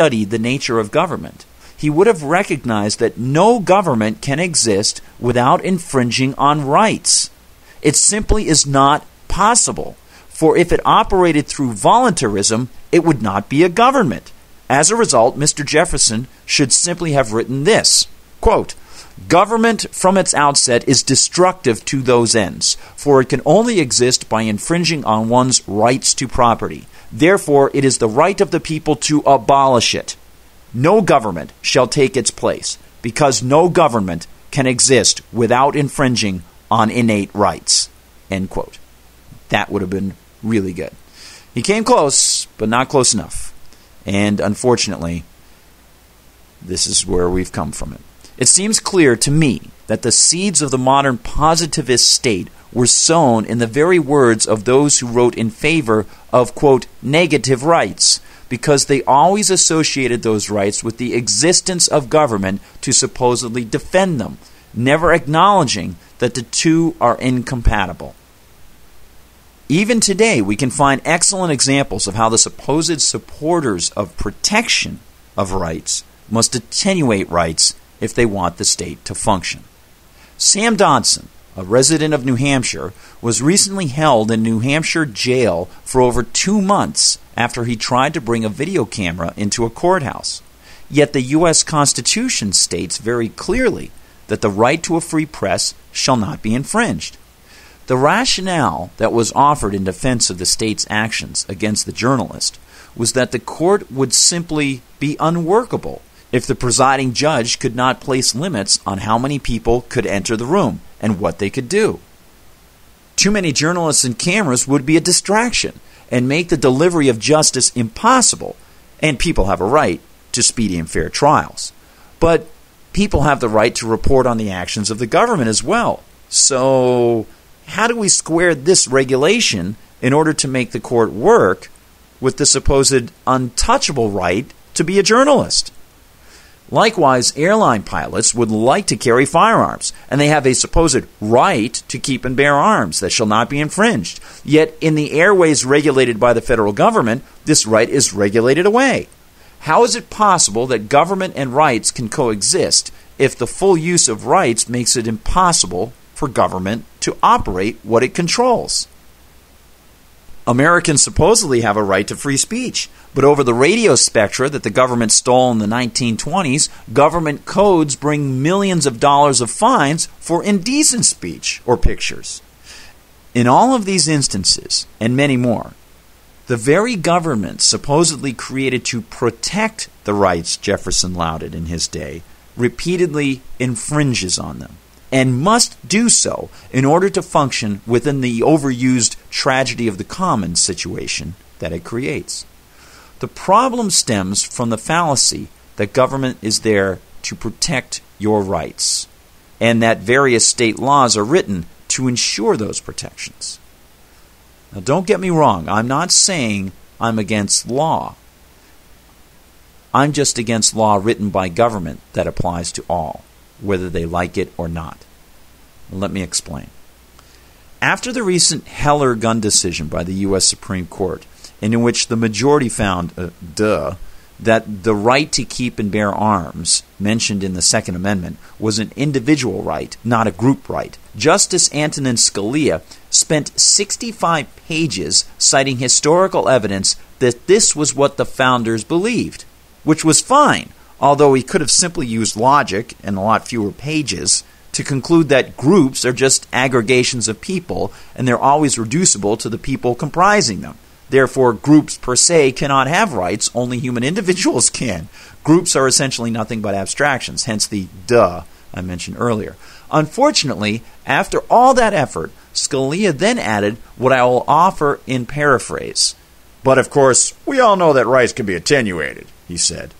studied the nature of government, he would have recognized that no government can exist without infringing on rights. It simply is not possible, for if it operated through voluntarism, it would not be a government. As a result, Mr. Jefferson should simply have written this, quote, "Government from its outset is destructive to those ends, for it can only exist by infringing on one's rights to property. Therefore, it is the right of the people to abolish it. No government shall take its place, because no government can exist without infringing on innate rights." End quote. That would have been really good. He came close, but not close enough. And unfortunately, this is where we've come from it. It seems clear to me that the seeds of the modern positivist state were sown in the very words of those who wrote in favor of, quote, negative rights, because they always associated those rights with the existence of government to supposedly defend them, never acknowledging that the two are incompatible. Even today, we can find excellent examples of how the supposed supporters of protection of rights must attenuate rights if they want the state to function. Sam Dodson, a resident of New Hampshire, was recently held in New Hampshire jail for over 2 months after he tried to bring a video camera into a courthouse. Yet the U.S. Constitution states very clearly that the right to a free press shall not be infringed. The rationale that was offered in defense of the state's actions against the journalist was that the court would simply be unworkable if the presiding judge could not place limits on how many people could enter the room and what they could do. Too many journalists and cameras would be a distraction and make the delivery of justice impossible, and people have a right to speedy and fair trials. But people have the right to report on the actions of the government as well. So how do we square this regulation in order to make the court work with the supposed untouchable right to be a journalist? Likewise, airline pilots would like to carry firearms, and they have a supposed right to keep and bear arms that shall not be infringed. Yet, in the airways regulated by the federal government, this right is regulated away. How is it possible that government and rights can coexist if the full use of rights makes it impossible for government to operate what it controls? Americans supposedly have a right to free speech, but over the radio spectra that the government stole in the 1920s, government codes bring millions of dollars of fines for indecent speech or pictures. In all of these instances, and many more, the very government supposedly created to protect the rights Jefferson lauded in his day repeatedly infringes on them, and must do so in order to function within the overused tragedy of the commons situation that it creates. The problem stems from the fallacy that government is there to protect your rights, and that various state laws are written to ensure those protections. Now, don't get me wrong, I'm not saying I'm against law. I'm just against law written by government that applies to all, whether they like it or not. Let me explain. After the recent Heller gun decision by the U.S. Supreme Court, in which the majority found, that the right to keep and bear arms mentioned in the Second Amendment was an individual right, not a group right, Justice Antonin Scalia spent 65 pages citing historical evidence that this was what the founders believed, which was fine, although he could have simply used logic and a lot fewer pages to conclude that groups are just aggregations of people and they're always reducible to the people comprising them. Therefore, groups per se cannot have rights, only human individuals can. Groups are essentially nothing but abstractions, hence the I mentioned earlier. Unfortunately, after all that effort, Scalia then added what I will offer in paraphrase. But of course, we all know that rights can be attenuated, he said.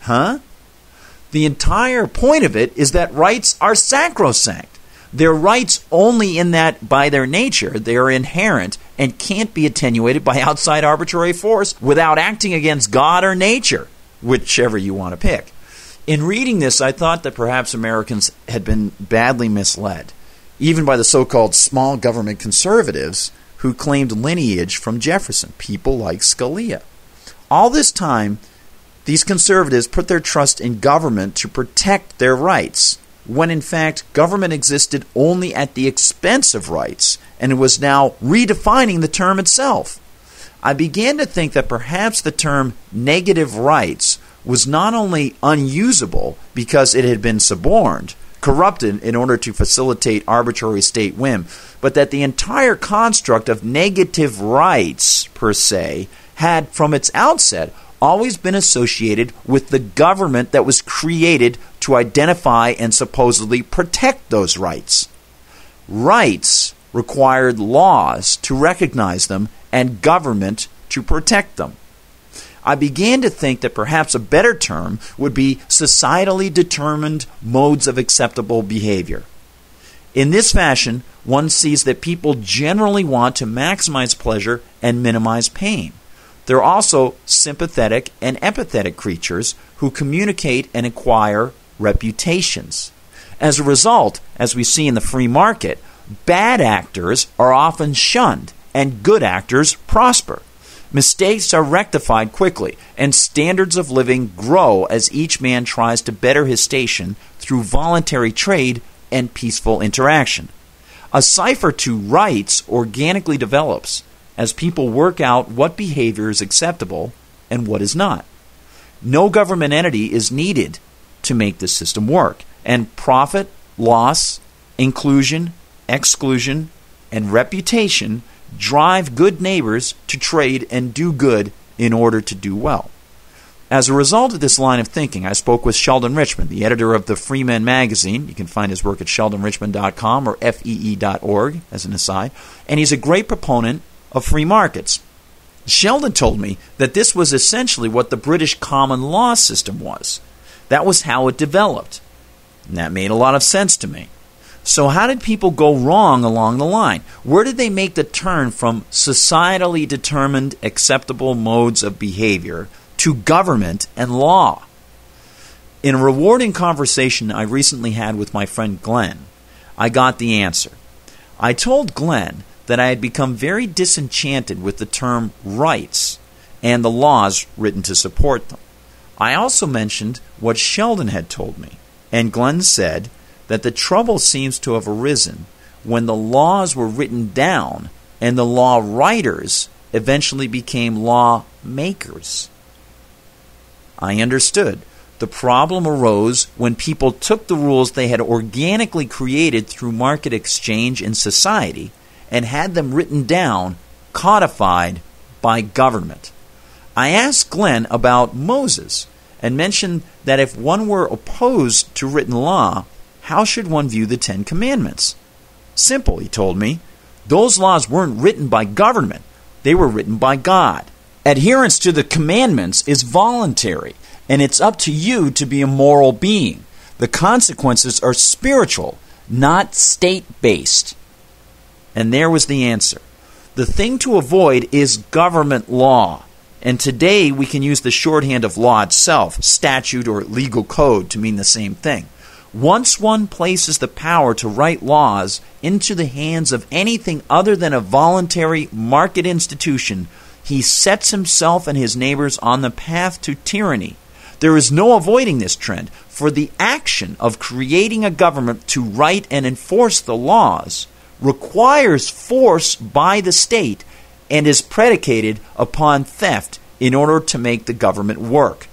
Huh? The entire point of it is that rights are sacrosanct. They're rights only in that, by their nature, they are inherent and can't be attenuated by outside arbitrary force without acting against God or nature, whichever you want to pick. In reading this, I thought that perhaps Americans had been badly misled, even by the so-called small government conservatives who claimed lineage from Jefferson, people like Scalia. All this time, These conservatives put their trust in government to protect their rights, when in fact government existed only at the expense of rights, and it was now redefining the term itself. I began to think that perhaps the term negative rights was not only unusable because it had been suborned, corrupted in order to facilitate arbitrary state whim, but that the entire construct of negative rights, per se, had from its outset always been associated with the government that was created to identify and supposedly protect those rights. Rights required laws to recognize them and government to protect them. I began to think that perhaps a better term would be societally determined modes of acceptable behavior. In this fashion, one sees that people generally want to maximize pleasure and minimize pain. They're also sympathetic and empathetic creatures who communicate and acquire reputations. As a result, as we see in the free market, bad actors are often shunned and good actors prosper. Mistakes are rectified quickly, and standards of living grow as each man tries to better his station through voluntary trade and peaceful interaction. A cipher to rights organically develops as people work out what behavior is acceptable and what is not. No government entity is needed to make this system work, and profit, loss, inclusion, exclusion, and reputation drive good neighbors to trade and do good in order to do well. As a result of this line of thinking, I spoke with Sheldon Richman, the editor of the Freeman magazine. You can find his work at sheldonrichman.com or fee.org, as an aside, and he's a great proponent of free markets. Sheldon told me that this was essentially what the British common law system was. That was how it developed. And that made a lot of sense to me. So how did people go wrong along the line? Where did they make the turn from societally determined acceptable modes of behavior to government and law? In a rewarding conversation I recently had with my friend Glenn, I got the answer. I told Glenn that I had become very disenchanted with the term rights and the laws written to support them. I also mentioned what Sheldon had told me, and Glenn said that the trouble seems to have arisen when the laws were written down and the law writers eventually became law makers. I understood. The problem arose when people took the rules they had organically created through market exchange in society and had them written down, codified by government. I asked Glenn about Moses and mentioned that if one were opposed to written law, how should one view the Ten Commandments? Simple, he told me. Those laws weren't written by government. They were written by God. Adherence to the commandments is voluntary, and it's up to you to be a moral being. The consequences are spiritual, not state-based. And there was the answer. The thing to avoid is government law. And today we can use the shorthand of law itself, statute or legal code, to mean the same thing. Once one places the power to write laws into the hands of anything other than a voluntary market institution, he sets himself and his neighbors on the path to tyranny. There is no avoiding this trend, for the action of creating a government to write and enforce the laws requires force by the state and is predicated upon theft in order to make the government work.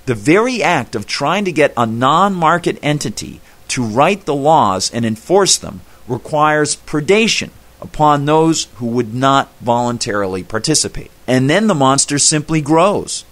The very act of trying to get a non-market entity to write the laws and enforce them requires predation upon those who would not voluntarily participate. And then the monster simply grows.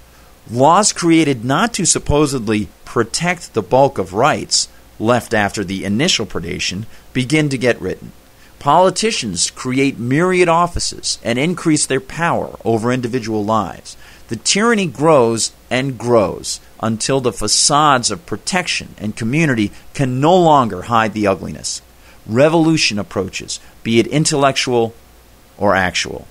Laws created not to supposedly protect the bulk of rights left after the initial predation begin to get written. Politicians create myriad offices and increase their power over individual lives. The tyranny grows and grows until the facades of protection and community can no longer hide the ugliness. Revolution approaches, be it intellectual or actual,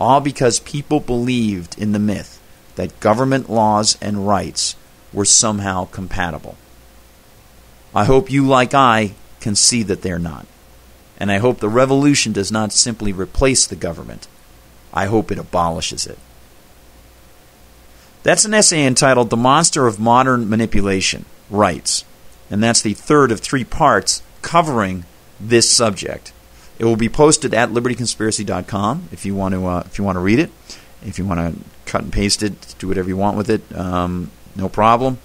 all because people believed in the myth that government laws and rights were somehow compatible. I hope you, like I, can see that they're not. And I hope the revolution does not simply replace the government. I hope it abolishes it. That's an essay entitled The Monster of Modern Manipulation, Rights. And that's the third of 3 parts covering this subject. It will be posted at libertyconspiracy.com if you want to read it. If you want to cut and paste it, do whatever you want with it, no problem.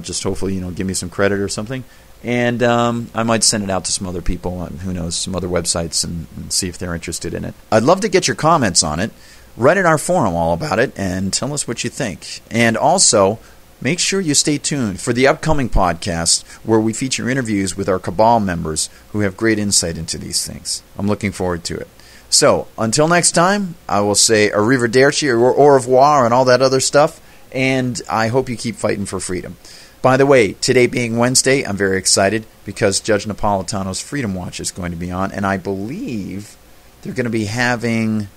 Just hopefully, give me some credit or something. And I might send it out to some other people, who knows, some other websites, and see if they're interested in it. I'd love to get your comments on it. Write in our forum all about it and tell us what you think. And also, make sure you stay tuned for the upcoming podcast where we feature interviews with our Cabal members who have great insight into these things. I'm looking forward to it. So, until next time, I will say arrivederci or au revoir and all that other stuff, and I hope you keep fighting for freedom. By the way, today being Wednesday, I'm very excited because Judge Napolitano's Freedom Watch is going to be on, and I believe they're going to be having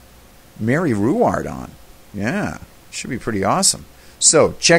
Mary Ruwart on. Yeah, should be pretty awesome. So, check